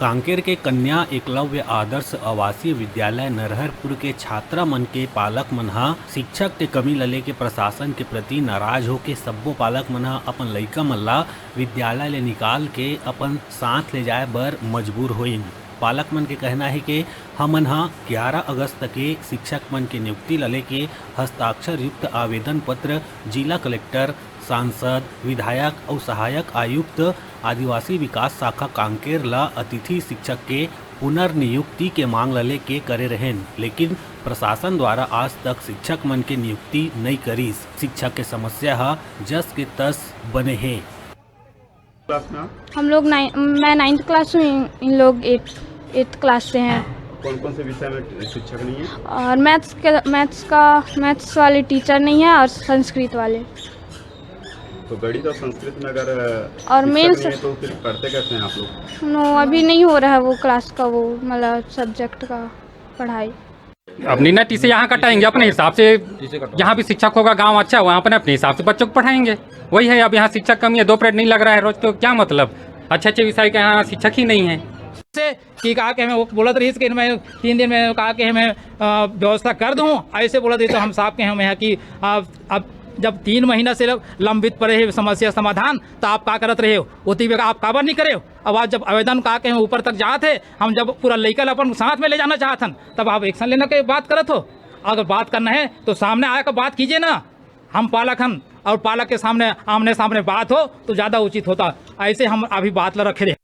कांकेर के कन्या एकलव्य आदर्श आवासीय विद्यालय नरहरपुर के छात्रा मन के पालक मन हा शिक्षक के कमी लले के प्रशासन के प्रति नाराज होके सब्बो पालक मन हा अपन लइका मन ला विद्यालय ले निकाल के अपन साथ ले जाए बर मजबूर होइन। पालक मन के कहना है कि हमन हा 11 अगस्त के शिक्षक मन के नियुक्ति लले के हस्ताक्षर युक्त आवेदन पत्र जिला कलेक्टर, सांसद, विधायक और सहायक आयुक्त आदिवासी विकास शाखा कांकेर ला अतिथि शिक्षक के पुनर्नियुक्ति के मांग लले के करे रहेन, लेकिन प्रशासन द्वारा आज तक शिक्षक मन के नियुक्ति नहीं करीस। शिक्षक के समस्या हा जस के तस बने हैं। हम लोग मैं 9th क्लास में, इन लोग 8th क्लास से हैं। कौन कौन से विषय में शिक्षक नहीं है? और मैथ्स वाले टीचर नहीं है और संस्कृत वाले। तो गणित और संस्कृत में अगर और मेन नहीं है तो फिर पढ़ते कैसे हैं आप लोग? नो, अभी नहीं हो रहा है वो क्लास का, वो मतलब सब्जेक्ट का पढ़ाई। अपनी नटी से यहाँ कटाएंगे अपने हिसाब से। जहाँ भी शिक्षक होगा गांव अच्छा वहाँ पर अपने हिसाब से बच्चों को पढ़ाएंगे। वही है, अब यहाँ शिक्षक कमी है, 2 पीरियड नहीं लग रहा है रोज, तो क्या मतलब? अच्छे अच्छे विषय के यहाँ शिक्षक ही नहीं है। कि कहा कि हमें वो बोलत रही कि मैं 3 दिन में कहा कि हमें व्यवस्था कर दूँ, ऐसे बोला रही तो हम साहब के हमें कि अब जब 3 महीना से लंबित पड़े है समस्या समाधान, तो आप का करत रहे हो? उतनी बेगा आप काबर नहीं करे हो? अब आज जब आवेदन कहा के हम ऊपर तक जाते, हम जब पूरा लइका अपन साथ में ले जाना चाहतन, तब आप एक्शन लेने के बात करत हो। अगर बात करना है तो सामने आकर बात कीजिए ना। हम पालक हन और पालक के सामने आमने सामने बात हो तो ज़्यादा उचित होता। ऐसे हम अभी बात ला रखे रहे।